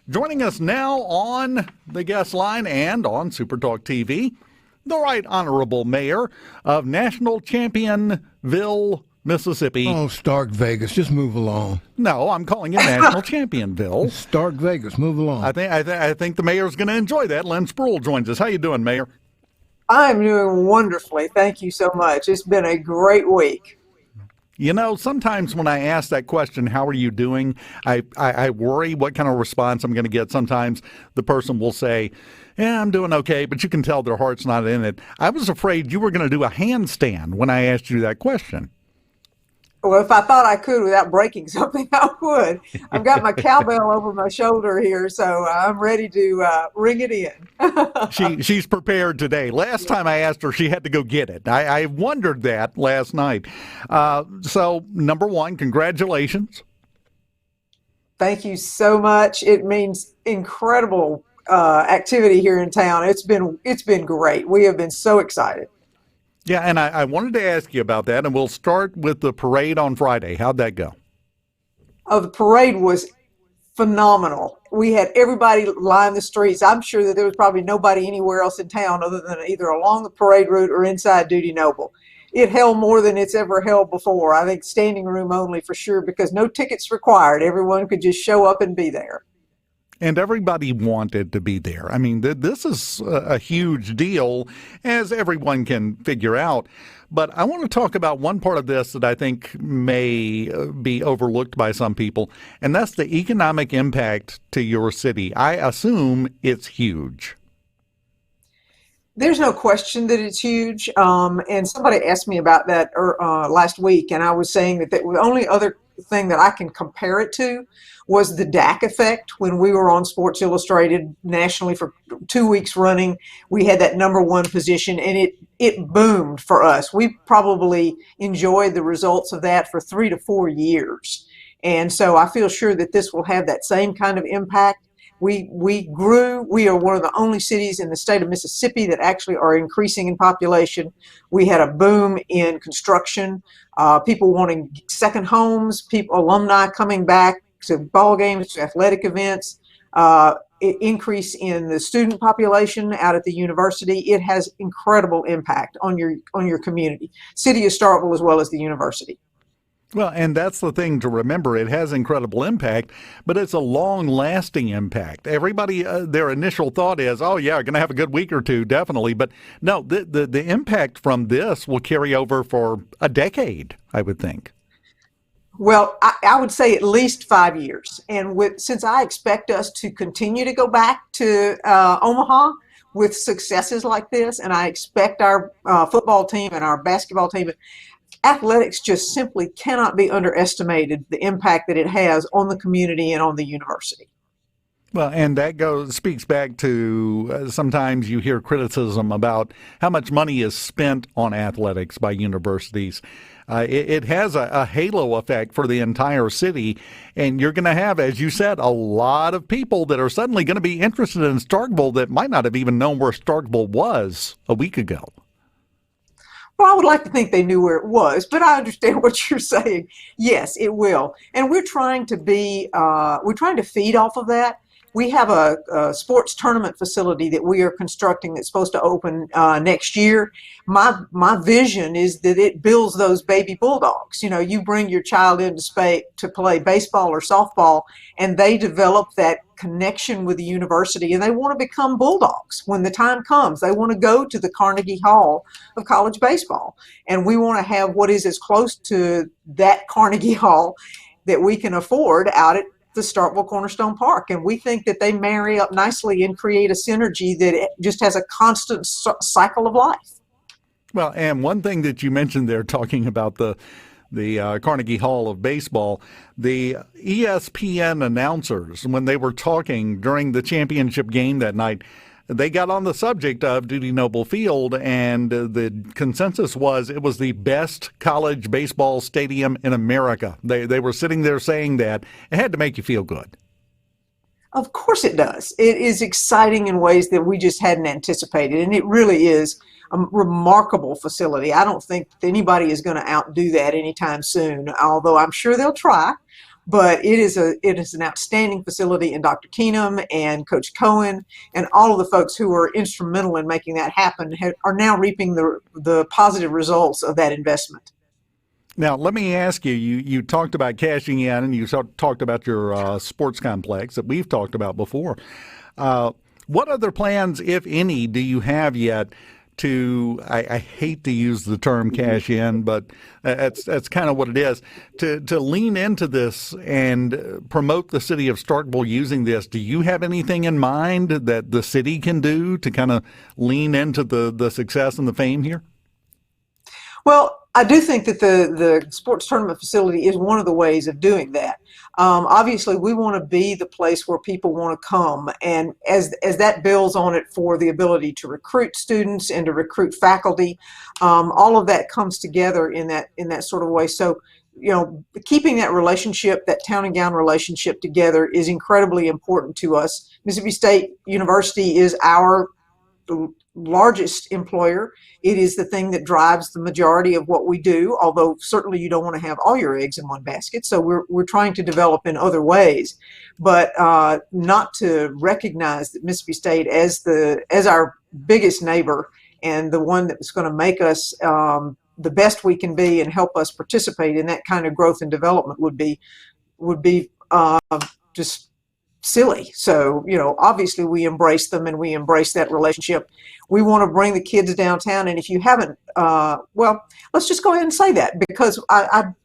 Joining us now on the guest line and on SuperTalk TV, the Right Honorable Mayor of National Championville, Mississippi. Oh, Stark Vegas, just move along. No, I'm calling it National Championville. Stark Vegas, move along. I think the mayor's going to enjoy that. Lynn Spruill joins us. How you doing, Mayor? I'm doing wonderfully. Thank you so much. It's been a great week. You know, sometimes when I ask that question, how are you doing, I worry what kind of response I'm going to get. Sometimes the person will say, yeah, I'm doing okay, but you can tell their heart's not in it. I was afraid you were going to do a handstand when I asked you that question. Well, if I thought I could without breaking something, I would. I've got my cowbell over my shoulder here, so I'm ready to ring it in. She's prepared today. Last time I asked her, she had to go get it. I wondered that last night. So, number one, congratulations. Thank you so much. It means incredible activity here in town. It's been great. We have been so excited. Yeah, and I wanted to ask you about that, and we'll start with the parade on Friday. How'd that go? Oh, the parade was phenomenal. We had everybody line the streets. I'm sure that there was probably nobody anywhere else in town other than either along the parade route or inside Duty Noble. It held more than it's ever held before. I think standing room only for sure, because no tickets required. Everyone could just show up and be there. And everybody wanted to be there. I mean, this is a huge deal, as everyone can figure out. But I want to talk about one part of this that I think may be overlooked by some people, and that's the economic impact to your city. I assume it's huge. There's no question that it's huge. And somebody asked me about that last week, and I was saying that the only other thing that I can compare it to was the DAC effect. When we were on Sports Illustrated nationally for 2 weeks running, we had that number one position, and it boomed for us. We probably enjoyed the results of that for 3 to 4 years. And so I feel sure that this will have that same kind of impact. We grew. We are one of the only cities in the state of Mississippi that actually are increasing in population. We had a boom in construction, people wanting second homes, alumni coming back to ball games, to athletic events, increase in the student population out at the university. It has incredible impact on your community, city of Starkville as well as the university. Well, and that's the thing to remember. It has incredible impact, but it's a long-lasting impact. Everybody, their initial thought is, oh, yeah, going to have a good week or two, definitely. But no, the impact from this will carry over for a decade, I would think. Well, I would say at least 5 years. And since I expect us to continue to go back to Omaha with successes like this, and I expect our football team and our basketball team, athletics just simply cannot be underestimated, the impact that it has on the community and on the university. Well, and that speaks back to sometimes you hear criticism about how much money is spent on athletics by universities. It has a halo effect for the entire city, and you're going to have, as you said, a lot of people that are suddenly going to be interested in Starkville that might not have even known where Starkville was a week ago. Well, I would like to think they knew where it was, but I understand what you're saying. Yes, it will. And we're trying to feed off of that. We have a sports tournament facility that we are constructing that's supposed to open next year. My vision is that it builds those baby bulldogs. You know, you bring your child in to play baseball or softball, and they develop that connection with the university, and they want to become bulldogs when the time comes. They want to go to the Carnegie Hall of college baseball, and we want to have what is as close to that Carnegie Hall that we can afford out at the Starkville Cornerstone Park. And we think that they marry up nicely and create a synergy that just has a constant cycle of life. Well, and one thing that you mentioned there, talking about the Carnegie Hall of Baseball, the ESPN announcers, when they were talking during the championship game that night, they got on the subject of Duty Noble Field, and the consensus was it was the best college baseball stadium in America. They were sitting there saying that. It had to make you feel good. Of course it does. It is exciting in ways that we just hadn't anticipated, and it really is a remarkable facility. I don't think that anybody is going to outdo that anytime soon, although I'm sure they'll try. but it is an outstanding facility, and Dr. Keenum and Coach Cohen and all of the folks who were instrumental in making that happen are now reaping the positive results of that investment. Now, let me ask you, you talked about cashing in, and you talked about your sports complex that we've talked about before. What other plans, if any, do you have yet to, I hate to use the term cash in, but that's kind of what it is, to lean into this and promote the city of Starkville using this? Do you have anything in mind that the city can do to kind of lean into the success and the fame here? Well, I do think that the sports tournament facility is one of the ways of doing that. Obviously, we want to be the place where people want to come, and as that builds on it for the ability to recruit students and to recruit faculty, all of that comes together in that sort of way. So, keeping that relationship, that town and gown relationship together is incredibly important to us. Mississippi State University is our largest employer. It is the thing that drives the majority of what we do, although certainly you don't want to have all your eggs in one basket. So we're trying to develop in other ways, but not to recognize that Mississippi State as our biggest neighbor and the one that's going to make us the best we can be and help us participate in that kind of growth and development would be just silly. So, obviously we embrace them and we embrace that relationship. We want to bring the kids downtown. And if you haven't, well, let's just go ahead and say that, because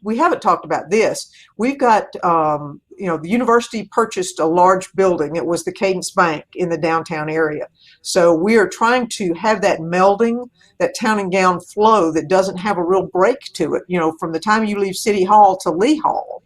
we haven't talked about this. We've got, the university purchased a large building. It was the Cadence Bank in the downtown area. So we are trying to have that melding, that town and gown flow that doesn't have a real break to it. From the time you leave City Hall to Lee Hall,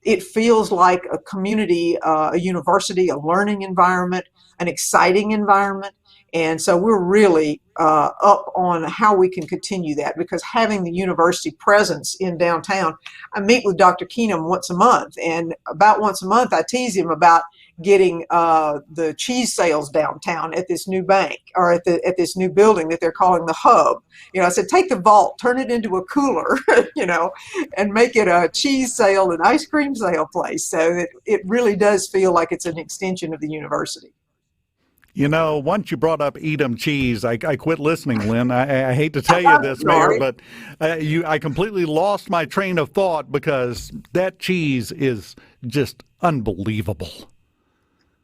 it feels like a community, a university, a learning environment, an exciting environment. And so we're really up on how we can continue that, because having the university presence in downtown, I meet with Dr. Keenum once a month, and about once a month I tease him about getting the cheese sales downtown at this new bank, or at this new building that they're calling the Hub. I said, take the vault, turn it into a cooler, and make it a cheese sale and ice cream sale place, so that it really does feel like it's an extension of the university. Once you brought up Edam cheese, I quit listening, Lynn. I hate to tell you this, Mayor, but I completely lost my train of thought, because that cheese is just unbelievable.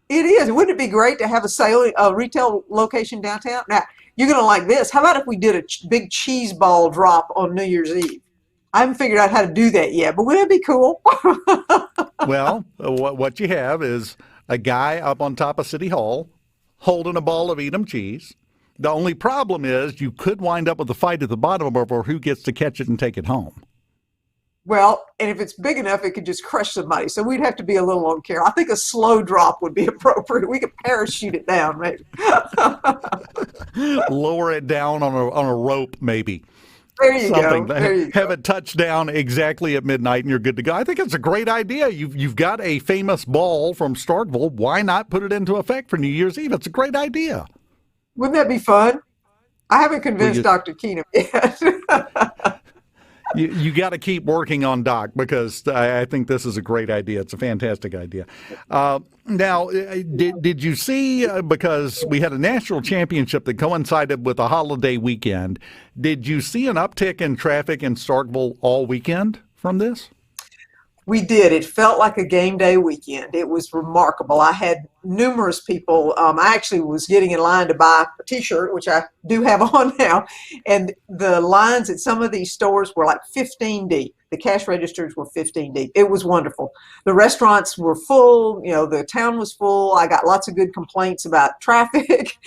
It is. Wouldn't it be great to have a retail location downtown? Now, you're going to like this. How about if we did a big cheese ball drop on New Year's Eve? I haven't figured out how to do that yet, but wouldn't it be cool? Well, what you have is a guy up on top of City Hall holding a ball of Edam cheese. The only problem is you could wind up with a fight at the bottom over who gets to catch it and take it home. Well, and if it's big enough, it could just crush somebody. So we'd have to be a little on care. I think a slow drop would be appropriate. We could parachute it down, maybe. Lower it down on a rope, maybe. There you Something. go. There you Have go. it touch down exactly at midnight, and you're good to go. I think it's a great idea. You've got a famous ball from Starkville. Why not put it into effect for New Year's Eve? It's a great idea. Wouldn't that be fun? I haven't convinced Dr. Keenum yet. You got to keep working on Doc, because I think this is a great idea. It's a fantastic idea. Now, did you see, because we had a national championship that coincided with a holiday weekend, did you see an uptick in traffic in Starkville all weekend from this? We did. It felt like a game day weekend. It was remarkable. I had numerous people. I actually was getting in line to buy a T-shirt, which I do have on now. And the lines at some of these stores were like 15 deep. The cash registers were 15 deep. It was wonderful. The restaurants were full. The town was full. I got lots of good complaints about traffic.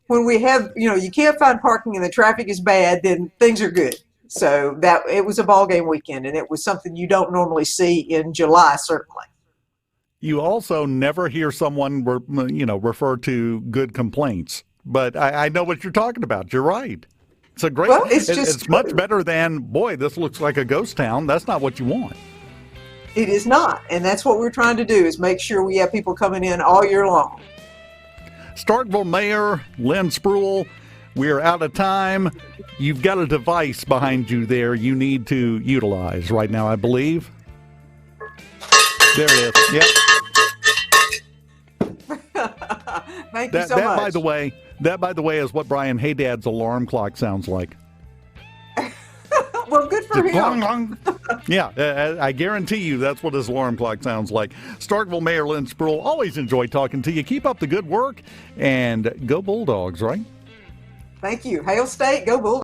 When we have, you can't find parking and the traffic is bad, then things are good. So that it was a ball game weekend, and it was something you don't normally see in July, certainly. You also never hear someone, refer to good complaints, but I know what you're talking about. You're right. It's a great. Well, it's much better than, boy, this looks like a ghost town. That's not what you want. It is not, and that's what we're trying to do, is make sure we have people coming in all year long. Starkville Mayor Lynn Spruill, we're out of time. You've got a device behind you there you need to utilize right now, I believe. There it is. Yep. Thank you so much. That, by the way, is what Brian Haydad's alarm clock sounds like. Well, good for him. Gong, gong. Yeah, I guarantee you that's what his alarm clock sounds like. Starkville Mayor Lynn Spruill, always enjoy talking to you. Keep up the good work, and go Bulldogs, right? Thank you. Hail State, go Bulldogs.